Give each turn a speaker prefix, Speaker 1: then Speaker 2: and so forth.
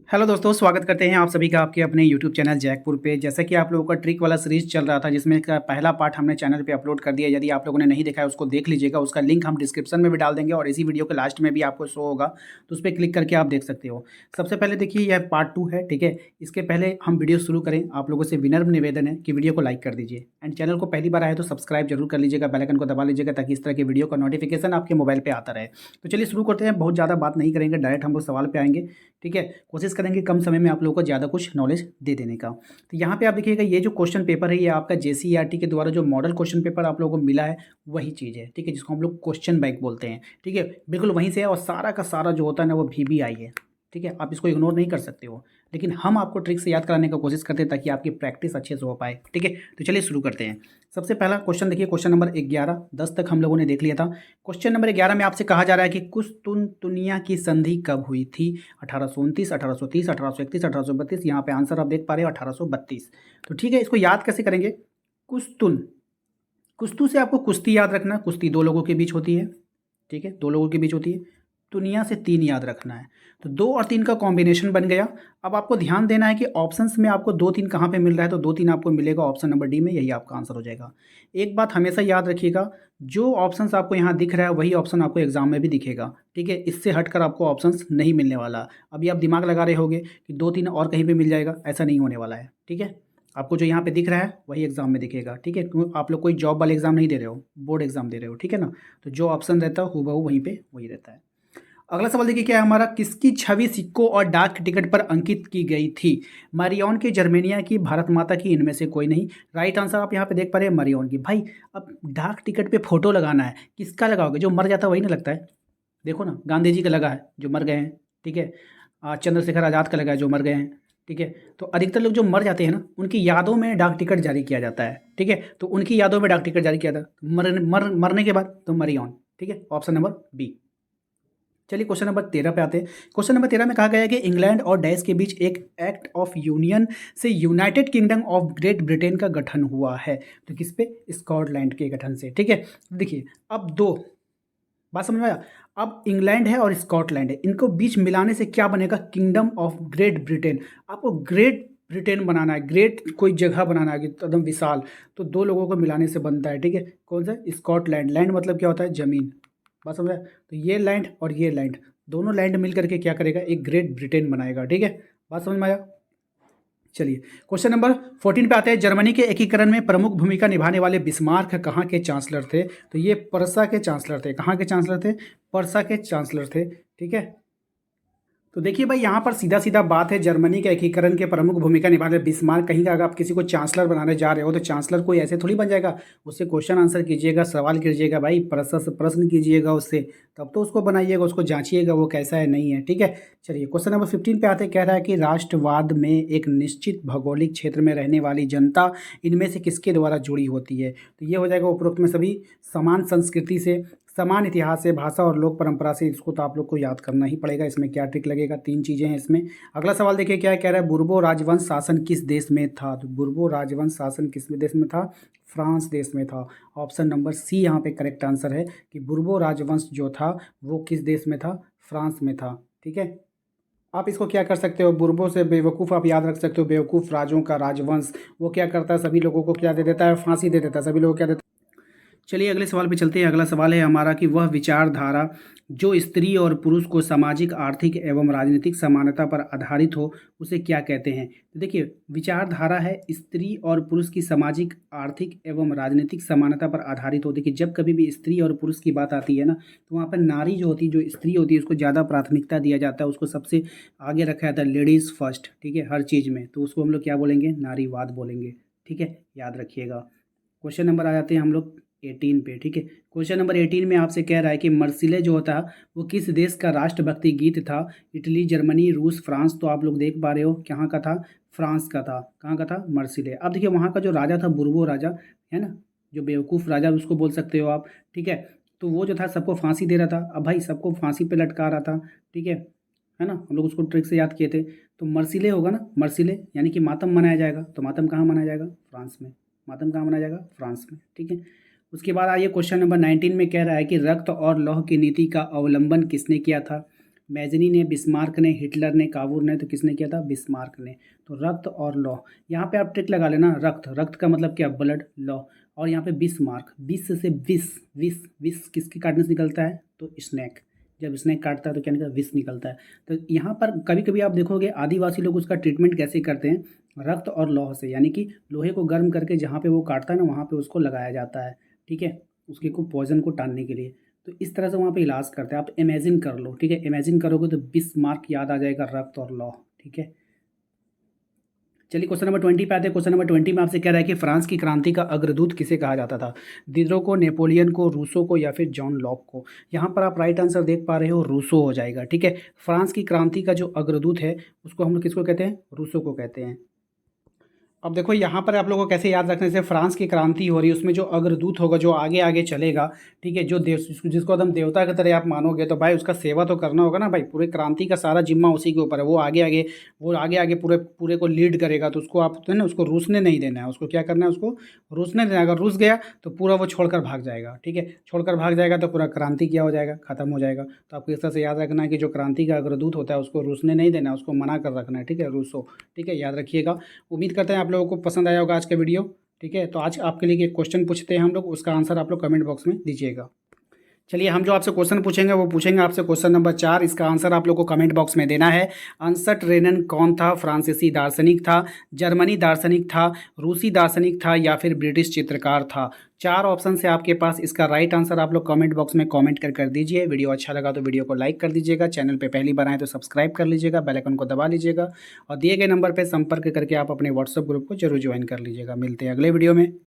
Speaker 1: Hello दोस्तों, स्वागत करते हैं आप सभी का आपके अपने यूट्यूब चैनल जैकपुर पे। जैसा कि आप लोगों का ट्रिक वाला सीरीज चल रहा था, जिसमें का पहला पार्ट हमने चैनल पे अपलोड कर दिया। यदि आप लोगों ने नहीं देखा है उसको देख लीजिएगा, उसका लिंक हम डिस्क्रिप्शन में भी डाल देंगे और इसी वीडियो के लास्ट में भी आपको शो होगा, तो उस पर क्लिक करके आप देख सकते हो। सबसे पहले देखिए, यह पार्ट 2 है, ठीक है। इसके पहले हम वीडियो शुरू करें, आप लोगों से विनम्र निवेदन है कि वीडियो को लाइक कर दीजिए एंड चैनल को पहली बार आए तो सब्सक्राइब जरूर कर लीजिएगा, बेल आइकन को दबा लीजिएगा ताकि इस तरह के वीडियो का नोटिफिकेशन आपके मोबाइल पर आता रहे। तो चलिए शुरू करते हैं। बहुत ज़्यादा बात नहीं करेंगे, डायरेक्ट हम लोग सवाल पे आएंगे, ठीक है। कोशिश करेंगे कम समय में आप लोगों को ज़्यादा कुछ नॉलेज दे देने का। तो यहाँ पे आप देखिएगा, ये जो क्वेश्चन पेपर है ये आपका जेसीईआरटी के द्वारा जो मॉडल क्वेश्चन पेपर आप लोगों को मिला है वही चीज़ है, ठीक है, जिसको हम लोग क्वेश्चन बैंक बोलते हैं, ठीक है। बिल्कुल वहीं से है और सारा का सारा जो होता है ना वो VBI है, ठीक है। आप इसको इग्नोर नहीं कर सकते हो, लेकिन हम आपको ट्रिक से याद कराने का कोशिश करते हैं ताकि आपकी प्रैक्टिस अच्छे से हो पाए, ठीक है। तो चलिए शुरू करते हैं। सबसे पहला क्वेश्चन देखिए, क्वेश्चन नंबर 11, 10 तक हम लोगों ने देख लिया था। क्वेश्चन नंबर 11 में आपसे कहा जा रहा है कि कुस्तुनतुनिया की संधि कब हुई थी? 1829, 1830, 1831, 1832। यहाँ पे आंसर आप देख पा रहे हो 1832। तो ठीक है, इसको याद कैसे करेंगे? कुस्तुन, कुस्तु से आपको कुश्ती याद रखना। कुश्ती दो लोगों के बीच होती है, ठीक है, दो लोगों के बीच होती है। दुनिया से 3 याद रखना है, तो 2 और 3 का कॉम्बिनेशन बन गया। अब आपको ध्यान देना है कि ऑप्शंस में आपको 2-3 कहाँ पे मिल रहा है, तो 2-3 आपको मिलेगा ऑप्शन नंबर डी में, यही आपका आंसर हो जाएगा। एक बात हमेशा याद रखिएगा, जो ऑप्शंस आपको यहाँ दिख रहा है वही ऑप्शन आपको एग्जाम में भी दिखेगा, ठीक है। इससे हटकर आपको ऑप्शंस नहीं मिलने वाला। अभी आप दिमाग लगा रहे होगे कि 2-3 और कहीं पर मिल जाएगा, ऐसा नहीं होने वाला है, ठीक है। आपको जो यहाँ पे दिख रहा है वही एग्जाम में दिखेगा, ठीक है। क्यों? आप लोग कोई जॉब वाले एग्जाम नहीं दे रहे हो, बोर्ड एग्जाम दे रहे हो, ठीक है ना। तो जो ऑप्शन रहता है हूबहू वहीं पे वही रहता है। अगला सवाल देखिए क्या है हमारा, किसकी छवि सिक्कों और डाक टिकट पर अंकित की गई थी? मरियॉन की, जर्मेनिया की, भारत माता की, इनमें से कोई नहीं। राइट आंसर आप यहाँ पे देख पा रहे हैं, मरियॉन की। भाई अब डाक टिकट पे फोटो लगाना है, किसका लगाओगे? जो मर जाता है वही ना लगता है। देखो ना, गांधी जी का लगा है जो मर गए हैं, ठीक है। चंद्रशेखर आज़ाद का लगा है जो मर गए हैं, ठीक है। तो अधिकतर लोग जो मर जाते हैं ना उनकी यादों में डाक टिकट जारी किया जाता है, ठीक है। तो उनकी यादों में डाक टिकट जारी किया था, मरने के बाद तो मरियॉन, ठीक है। Option number B. चलिए क्वेश्चन नंबर 13 पे आते हैं। क्वेश्चन नंबर 13 में कहा गया है कि इंग्लैंड और डैश के बीच एक एक्ट ऑफ यूनियन से United kingdom of great Britain का गठन हुआ है। तो किस पे? स्कॉटलैंड के गठन से, ठीक है। देखिए अब दो बात समझ में आया। अब इंग्लैंड है और स्कॉटलैंड है, इनको बीच मिलाने से क्या बनेगा? Kingdom of great Britain. आपको ग्रेट ब्रिटेन बनाना है, ग्रेट कोई जगह बनाना है एकदम विशाल, तो दो लोगों को मिलाने से बनता है, ठीक है। कौन सा? स्कॉटलैंड। लैंड मतलब क्या होता है? जमीन। बात समझ आया? तो ये लैंड और ये लैंड, दोनों लैंड मिल करके क्या करेगा? एक ग्रेट ब्रिटेन बनाएगा, ठीक है। बात समझ में आया? चलिए क्वेश्चन नंबर 14 पे आते हैं। जर्मनी के एकीकरण में प्रमुख भूमिका निभाने वाले बिस्मार्क कहाँ के चांसलर थे? तो ये पर्सा के चांसलर थे। कहाँ के चांसलर थे? पर्सा के चांसलर थे, ठीक है। तो देखिए भाई, यहाँ पर सीधा सीधा बात है, जर्मनी के एकीकरण के प्रमुख भूमिका निभाने बिस्मार्क। कहीं का अगर आप किसी को चांसलर बनाने जा रहे हो तो चांसलर कोई ऐसे थोड़ी बन जाएगा। उससे क्वेश्चन आंसर कीजिएगा, सवाल कीजिएगा भाई, प्रश्न से प्रश्न कीजिएगा उससे, तब तो उसको बनाइएगा, उसको जांचिएगा वो कैसा है नहीं है, ठीक है। चलिए क्वेश्चन नंबर 15 पे आते, कह रहा है कि राष्ट्रवाद में एक निश्चित भौगोलिक क्षेत्र में रहने वाली जनता इनमें से किसके द्वारा जुड़ी होती है? तो ये हो जाएगा उपरोक्त में सभी समान संस्कृति से, समान इतिहास से, भाषा और लोक परंपरा से। इसको तो आप लोग को याद करना ही पड़ेगा। इसमें क्या ट्रिक लगेगा? 3 चीज़ें हैं इसमें। अगला सवाल देखिए क्या कह रहा है, बुर्बो राजवंश शासन किस देश में था? तो बुर्बो राजवंश शासन किस देश में था? फ्रांस देश में था। ऑप्शन नंबर सी यहाँ पे करेक्ट आंसर है कि बुर्बो राजवंश जो था वो किस देश में था? फ्रांस में था, ठीक है। आप इसको क्या कर सकते हो, बुर्बो से बेवकूफ़ आप याद रख सकते हो, बेवकूफ़ राजों का राजवंश। वो क्या करता है? सभी लोगों को क्या दे देता है? फांसी दे देता है। सभी लोगों को क्या देता है? चलिए अगले सवाल पे चलते हैं। अगला सवाल है हमारा कि वह विचारधारा जो स्त्री और पुरुष को सामाजिक, आर्थिक एवं राजनीतिक समानता पर आधारित हो उसे क्या कहते हैं? तो देखिए, विचारधारा है स्त्री और पुरुष की सामाजिक, आर्थिक एवं राजनीतिक समानता पर आधारित हो। देखिए जब कभी भी स्त्री और पुरुष की बात आती है ना, तो वहाँ पर नारी जो होती है, जो स्त्री होती है, उसको ज़्यादा प्राथमिकता दिया जाता है, उसको सबसे आगे रखा जाता है, लेडीज़ फर्स्ट, ठीक है, हर चीज़ में। तो उसको हम लोग क्या बोलेंगे? नारीवाद बोलेंगे, ठीक है, याद रखिएगा। क्वेश्चन नंबर आ जाते हैं हम लोग 18 पे, ठीक है। क्वेश्चन नंबर 18 में आपसे कह रहा है कि मर्सिले जो होता वो किस देश का राष्ट्रभक्ति गीत था? इटली, जर्मनी, रूस, फ्रांस। तो आप लोग देख पा रहे हो कहाँ का था? फ्रांस का था। कहाँ का था? मर्सिले। अब देखिए वहाँ का जो राजा था बुर्बो राजा, है ना, जो बेवकूफ़ राजा उसको बोल सकते हो आप, ठीक है। तो वो जो था सबको फांसी दे रहा था। अब भाई सबको फांसी पे लटका रहा था, ठीक है ना। हम लोग उसको ट्रिक से याद किए थे। तो मर्सिले होगा ना, मर्सिले यानी कि मातम मनाया जाएगा। तो मातम कहाँ मनाया जाएगा? फ्रांस में। मातम कहाँ मनाया जाएगा? फ्रांस में, ठीक है। उसके बाद आइए क्वेश्चन नंबर 19 में कह रहा है कि रक्त और लौह की नीति का अवलंबन किसने किया था? मैजनी ने, बिस्मार्क ने, हिटलर ने, कावूर ने, तो किसने किया था? बिस्मार्क ने। तो रक्त और लौ, यहाँ पे आप ट्रिक लगा लेना, रक्त, रक्त का मतलब क्या? ब्लड, लौ, और यहाँ पे बिस्मार्क, बिस से विष, विष, विष किसके काटने से निकलता है? तो स्नेक, जब स्नेक काटता है तो क्या निकलता है? विष निकलता है। तो यहाँ पर कभी कभी आप देखोगे आदिवासी लोग उसका ट्रीटमेंट कैसे करते हैं? रक्त और लौह से, यानी कि लोहे को गर्म करके जहाँ पे वो काटता है ना वहाँ पे उसको लगाया जाता है, ठीक है, उसके को पॉइजन को टालने के लिए। तो इस तरह से वहाँ पे इलाज करते हैं। आप इमेजिन कर लो, ठीक है, इमेजिन करोगे तो बिस्मार्क याद आ जाएगा, रक्त और लौह, ठीक है। चलिए क्वेश्चन नंबर 20 पे आते हैं। क्वेश्चन नंबर 20 में आपसे कह रहा है कि फ्रांस की क्रांति का अग्रदूत किसे कहा जाता था? दिदरो को, नेपोलियन को, रूसो को, या फिर जॉन लॉक को? यहाँ पर आप राइट आंसर देख पा रहे हो, रूसो हो जाएगा, ठीक है। फ्रांस की क्रांति का जो अग्रदूत है उसको हम लोग किसको कहते हैं? रूसो को कहते हैं। अब देखो यहाँ पर आप लोगों को कैसे याद रखने से, फ्रांस की क्रांति हो रही है उसमें जो अग्रदूत होगा, जो आगे आगे चलेगा, ठीक है, जो देव जिसको एकदम देवता की तरह आप मानोगे, तो भाई उसका सेवा तो करना होगा ना भाई, पूरे क्रांति का सारा जिम्मा उसी के ऊपर है। वो आगे आगे पूरे पूरे को लीड करेगा, तो उसको आप तो है ना, उसको रूसने नहीं देना है। उसको क्या करना है? उसको रूसने देना है। अगर रूस गया तो पूरा वो छोड़कर भाग जाएगा, ठीक है, छोड़कर भाग जाएगा तो पूरा क्रांति क्या हो जाएगा? खत्म हो जाएगा। तो आपको इस तरह से याद रखना है कि जो क्रांति का अग्रदूत होता है उसको रूसने नहीं देना है, उसको मना कर रखना है, ठीक है, रूसो, ठीक है, याद रखिएगा। उम्मीद करते हैं आप लोगों को पसंद आया होगा आज का वीडियो, ठीक है। तो आज आपके लिए एक क्वेश्चन पूछते हैं हम लोग, उसका आंसर आप लोग कमेंट बॉक्स में दीजिएगा। चलिए हम जो आपसे क्वेश्चन पूछेंगे वो पूछेंगे आपसे क्वेश्चन नंबर 4, इसका आंसर आप लोग को कमेंट बॉक्स में देना है। अर्नस्ट रेनन कौन था? फ्रांसीसी दार्शनिक था, जर्मनी दार्शनिक था, रूसी दार्शनिक था, या फिर ब्रिटिश चित्रकार था? 4 ऑप्शन से आपके पास, इसका राइट आंसर आप लोग कमेंट बॉक्स में कमेंट कर दीजिए। वीडियो अच्छा लगा तो वीडियो को लाइक कर दीजिएगा, चैनल पर पहली बार आए तो सब्सक्राइब कर लीजिएगा, बेल आइकन को दबा लीजिएगा, और दिए गए नंबर पर संपर्क करके आप अपने व्हाट्सएप ग्रुप को जरूर ज्वाइन कर लीजिएगा। मिलते हैं अगले वीडियो में।